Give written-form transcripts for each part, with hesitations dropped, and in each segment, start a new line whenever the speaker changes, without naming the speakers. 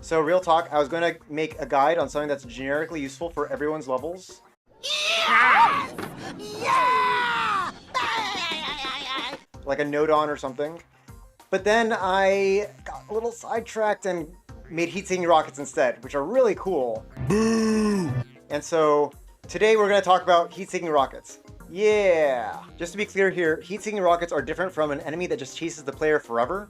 So real talk, I was going to make a guide on something that's generically useful for everyone's levels.
Yes! Yeah!
Like a node-on or something. But then I got a little sidetracked and made heat-seeking rockets instead, which are really cool.
Boo!
And so today we're going to talk about heat-seeking rockets. Yeah! Just to be clear here, heat-seeking rockets are different from an enemy that just chases the player forever.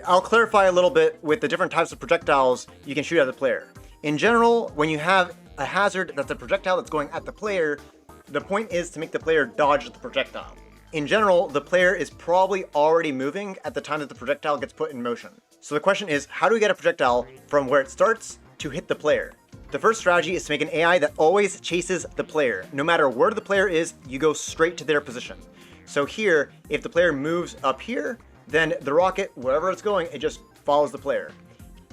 I'll clarify a little bit with the different types of projectiles you can shoot at the player. In general, when you have a hazard that's a projectile that's going at the player, the point is to make the player dodge the projectile. In general, the player is probably already moving at the time that the projectile gets put in motion. So the question is, how do we get a projectile from where it starts to hit the player? The first strategy is to make an AI that always chases the player. No matter where the player is, you go straight to their position. So here, if the player moves up here, then the rocket, wherever it's going, it just follows the player.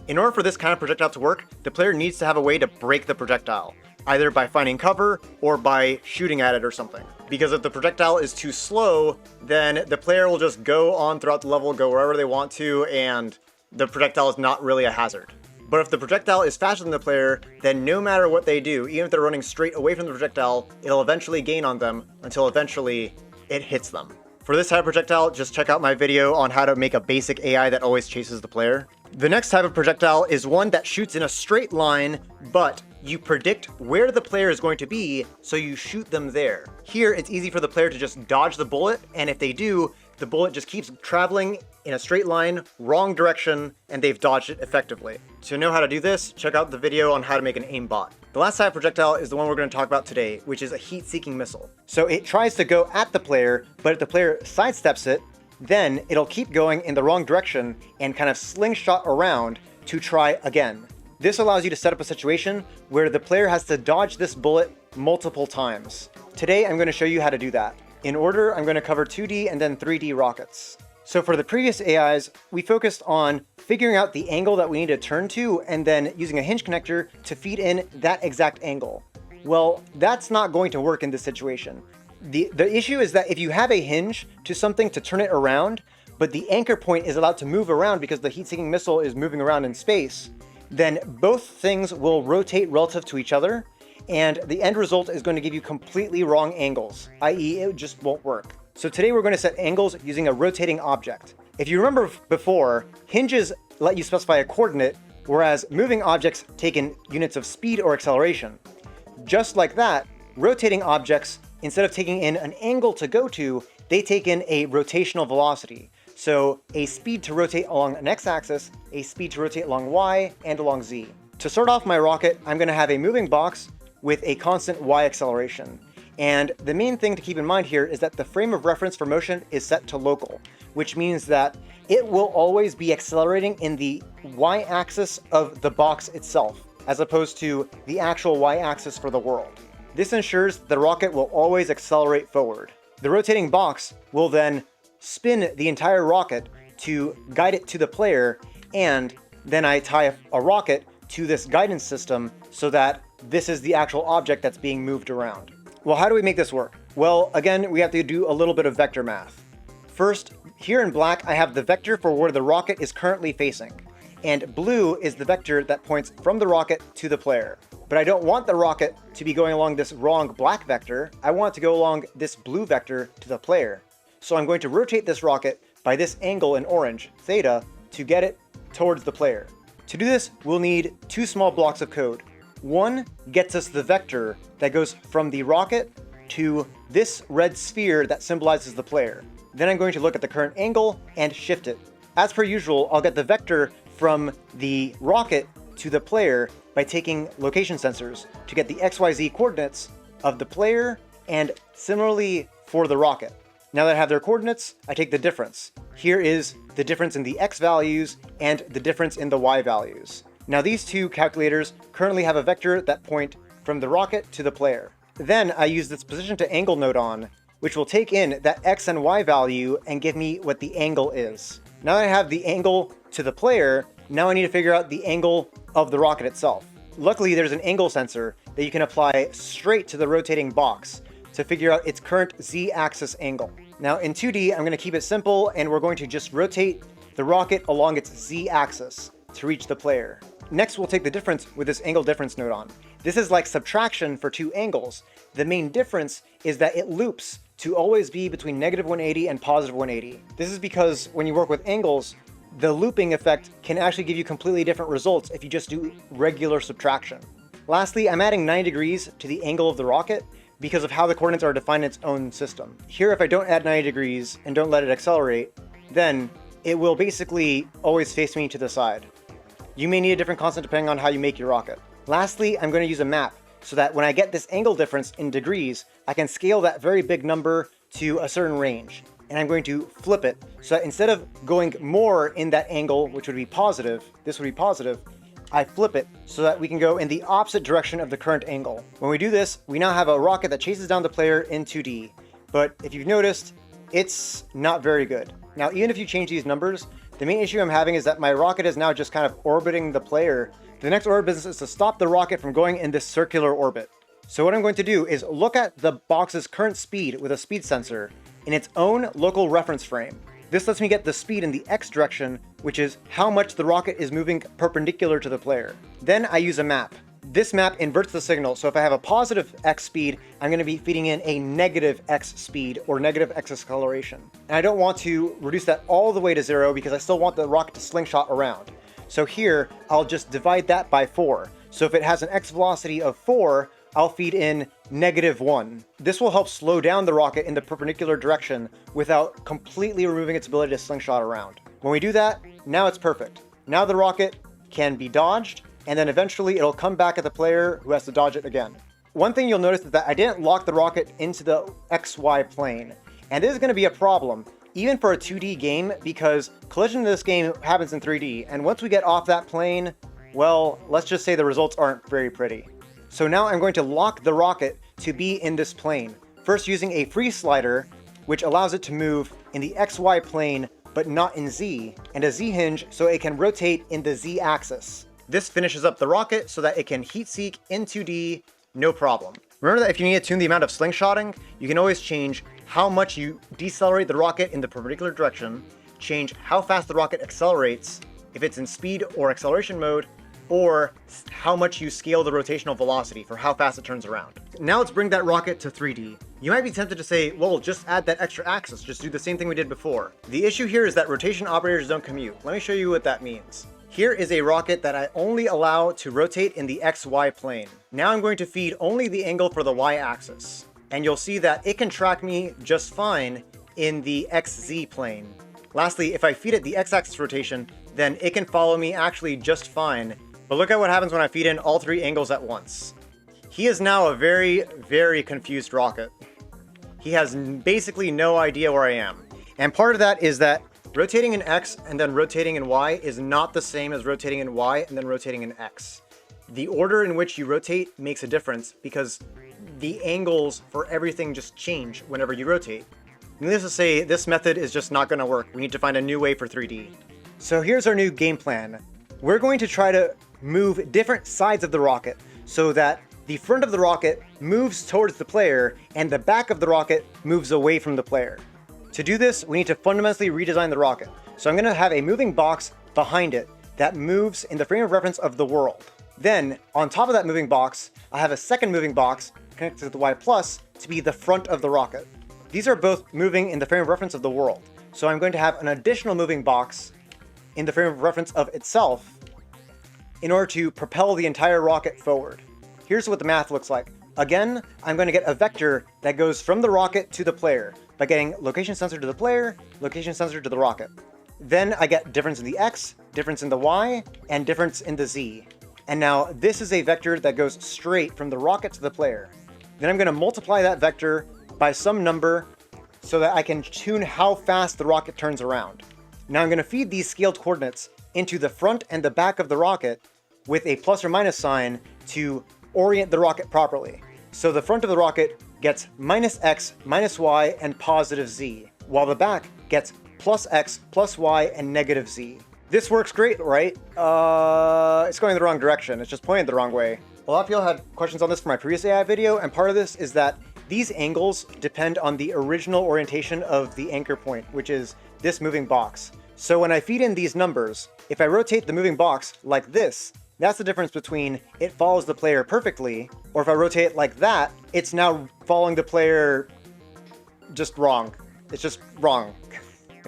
In order for this kind of projectile to work, the player needs to have a way to break the projectile, either by finding cover or by shooting at it or something. Because if the projectile is too slow, then the player will just go on throughout the level, go wherever they want to, and the projectile is not really a hazard. But if the projectile is faster than the player, then no matter what they do, even if they're running straight away from the projectile, it'll eventually gain on them until eventually it hits them. For this type of projectile, just check out my video on how to make a basic AI that always chases the player. The next type of projectile is one that shoots in a straight line, but you predict where the player is going to be, so you shoot them there. Here, it's easy for the player to just dodge the bullet, and if they do, the bullet just keeps traveling in a straight line, wrong direction, and they've dodged it effectively. To know how to do this, check out the video on how to make an aimbot. The last type of projectile is the one we're going to talk about today, which is a heat-seeking missile. So it tries to go at the player, but if the player sidesteps it, then it'll keep going in the wrong direction and kind of slingshot around to try again. This allows you to set up a situation where the player has to dodge this bullet multiple times. Today, I'm going to show you how to do that. In order, I'm going to cover 2D and then 3D rockets. So for the previous AIs, we focused on figuring out the angle that we need to turn to and then using a hinge connector to feed in that exact angle. Well, that's not going to work in this situation. The issue is that if you have a hinge to something to turn it around, but the anchor point is allowed to move around because the heat-seeking missile is moving around in space, then both things will rotate relative to each other, and the end result is going to give you completely wrong angles, i.e. it just won't work. So today we're going to set angles using a rotating object. If you remember before, hinges let you specify a coordinate, whereas moving objects take in units of speed or acceleration. Just like that, rotating objects, instead of taking in an angle to go to, they take in a rotational velocity. So a speed to rotate along an x-axis, a speed to rotate along y, and along z. To start off my rocket, I'm going to have a moving box with a constant y acceleration. And the main thing to keep in mind here is that the frame of reference for motion is set to local, which means that it will always be accelerating in the y-axis of the box itself, as opposed to the actual y-axis for the world. This ensures the rocket will always accelerate forward. The rotating box will then spin the entire rocket to guide it to the player, and then I tie a rocket to this guidance system so that this is the actual object that's being moved around. Well, how do we make this work? Well, again, we have to do a little bit of vector math. First, here in black, I have the vector for where the rocket is currently facing, and blue is the vector that points from the rocket to the player. But I don't want the rocket to be going along this wrong black vector. I want it to go along this blue vector to the player. So I'm going to rotate this rocket by this angle in orange, theta, to get it towards the player. To do this, we'll need two small blocks of code. One gets us the vector that goes from the rocket to this red sphere that symbolizes the player. Then I'm going to look at the current angle and shift it. As per usual, I'll get the vector from the rocket to the player by taking location sensors to get the XYZ coordinates of the player, and similarly for the rocket. Now that I have their coordinates, I take the difference. Here is the difference in the X values and the difference in the Y values. Now these two calculators currently have a vector that point from the rocket to the player. Then I use this position to angle node on, which will take in that X and Y value and give me what the angle is. Now that I have the angle to the player, now I need to figure out the angle of the rocket itself. Luckily, there's an angle sensor that you can apply straight to the rotating box to figure out its current z-axis angle. Now in 2D, I'm going to keep it simple, and we're going to just rotate the rocket along its z-axis to reach the player. Next, we'll take the difference with this angle difference node on. This is like subtraction for two angles. The main difference is that it loops to always be between -180 and +180. This is because when you work with angles, the looping effect can actually give you completely different results if you just do regular subtraction. Lastly, I'm adding 90 degrees to the angle of the rocket because of how the coordinates are defined in its own system. Here, if I don't add 90 degrees and don't let it accelerate, then it will basically always face me to the side. You may need a different constant depending on how you make your rocket. Lastly, I'm going to use a map so that when I get this angle difference in degrees, I can scale that very big number to a certain range. And I'm going to flip it so that instead of going more in that angle, which would be positive, this would be positive, I flip it so that we can go in the opposite direction of the current angle. When we do this, we now have a rocket that chases down the player in 2D. But if you've noticed, it's not very good. Now, even if you change these numbers, the main issue I'm having is that my rocket is now just kind of orbiting the player. The next order of business is to stop the rocket from going in this circular orbit. So what I'm going to do is look at the box's current speed with a speed sensor in its own local reference frame. This lets me get the speed in the x direction, which is how much the rocket is moving perpendicular to the player. Then I use a map. This map inverts the signal, so if I have a positive x speed, I'm going to be feeding in a negative x speed or negative x acceleration. And I don't want to reduce that all the way to 0 because I still want the rocket to slingshot around. So here, I'll just divide that by 4. So if it has an x velocity of 4, I'll feed in -1. This will help slow down the rocket in the perpendicular direction without completely removing its ability to slingshot around. When we do that, now it's perfect. Now the rocket can be dodged, and then eventually it'll come back at the player who has to dodge it again. One thing you'll notice is that I didn't lock the rocket into the XY plane, and this is going to be a problem, even for a 2D game, because collision in this game happens in 3D, and once we get off that plane, well, let's just say the results aren't very pretty. So now I'm going to lock the rocket to be in this plane, first using a free slider, which allows it to move in the XY plane, but not in Z, and a Z hinge so it can rotate in the Z axis. This finishes up the rocket so that it can heat seek in 2D, no problem. Remember that if you need to tune the amount of slingshotting, you can always change how much you decelerate the rocket in the perpendicular direction, change how fast the rocket accelerates, if it's in speed or acceleration mode, or how much you scale the rotational velocity for how fast it turns around. Now let's bring that rocket to 3D. You might be tempted to say, well, just add that extra axis, just do the same thing we did before. The issue here is that rotation operators don't commute. Let me show you what that means. Here is a rocket that I only allow to rotate in the XY plane. Now I'm going to feed only the angle for the Y axis. And you'll see that it can track me just fine in the XZ plane. Lastly, if I feed it the X-axis rotation, then it can follow me actually just fine. But look at what happens when I feed in all three angles at once. He is now a very, very confused rocket. He has basically no idea where I am. And part of that is that rotating in X and then rotating in Y is not the same as rotating in Y and then rotating in X. The order in which you rotate makes a difference because the angles for everything just change whenever you rotate. Needless to say, this method is just not going to work. We need to find a new way for 3D. So here's our new game plan. We're going to try to move different sides of the rocket so that the front of the rocket moves towards the player and the back of the rocket moves away from the player. To do this, we need to fundamentally redesign the rocket. So I'm going to have a moving box behind it that moves in the frame of reference of the world. Then, on top of that moving box, I have a second moving box connected to the Y plus to be the front of the rocket. These are both moving in the frame of reference of the world. So I'm going to have an additional moving box in the frame of reference of itself in order to propel the entire rocket forward. Here's what the math looks like. Again, I'm going to get a vector that goes from the rocket to the player by getting location sensor to the player, location sensor to the rocket. Then I get difference in the X, difference in the Y, and difference in the Z. And now this is a vector that goes straight from the rocket to the player. Then I'm going to multiply that vector by some number so that I can tune how fast the rocket turns around. Now I'm going to feed these scaled coordinates into the front and the back of the rocket with a plus or minus sign to orient the rocket properly. So the front of the rocket gets -x, -y, and +z, while the back gets +x, +y, and -z. This works great, right? It's going the wrong direction. It's just pointed the wrong way. A lot of people had questions on this from my previous AI video, and part of this is that these angles depend on the original orientation of the anchor point, which is this moving box. So when I feed in these numbers, if I rotate the moving box like this, That's the difference between it follows the player perfectly, or if I rotate it like that, it's now following the player just wrong. It's just wrong.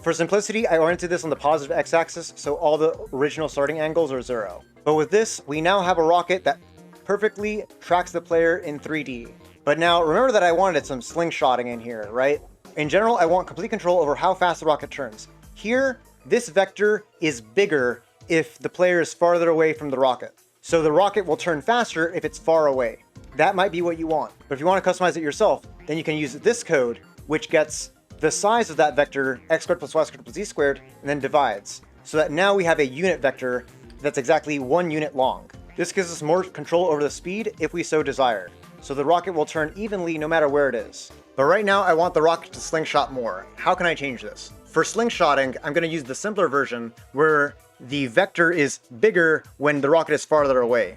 For simplicity, I oriented this on the positive x-axis, so all the original starting angles are 0. But with this, we now have a rocket that perfectly tracks the player in 3D. But now, remember that I wanted some slingshotting in here, right? In general, I want complete control over how fast the rocket turns. Here, this vector is bigger if the player is farther away from the rocket. So the rocket will turn faster if it's far away. That might be what you want. But if you want to customize it yourself, then you can use this code, which gets the size of that vector, x squared plus y squared plus z squared, and then divides. So that now we have a unit vector that's exactly 1 unit long. This gives us more control over the speed if we so desire. So the rocket will turn evenly no matter where it is. But right now I want the rocket to slingshot more. How can I change this? For slingshotting, I'm going to use the simpler version where the vector is bigger when the rocket is farther away.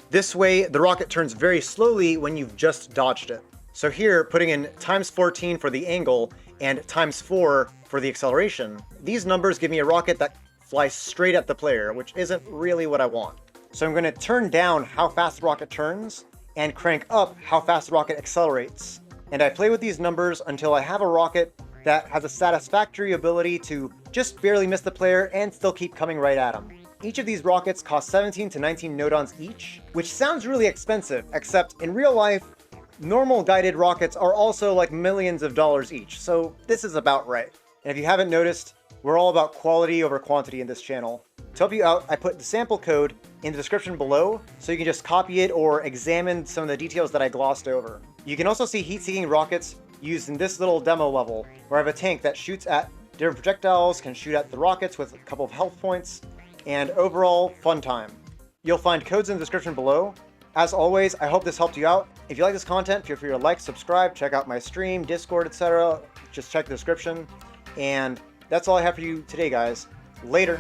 This way, the rocket turns very slowly when you've just dodged it. So here, putting in times 14 for the angle and times 4 for the acceleration, these numbers give me a rocket that flies straight at the player, which isn't really what I want. So I'm going to turn down how fast the rocket turns and crank up how fast the rocket accelerates. And I play with these numbers until I have a rocket that has a satisfactory ability to just barely miss the player and still keep coming right at him. Each of these rockets costs 17 to 19 nodons each, which sounds really expensive, except in real life, normal guided rockets are also like millions of dollars each, so this is about right. And if you haven't noticed, we're all about quality over quantity in this channel. To help you out, I put the sample code in the description below, so you can just copy it or examine some of the details that I glossed over. You can also see heat-seeking rockets used in this little demo level, where I have a tank that shoots at different projectiles, can shoot at the rockets with a couple of health points, and overall fun time. You'll find codes in the description below. As always, I hope this helped you out. If you like this content, feel free to like, subscribe, check out my stream, Discord, etc. Just check the description. And that's all I have for you today, guys. Later.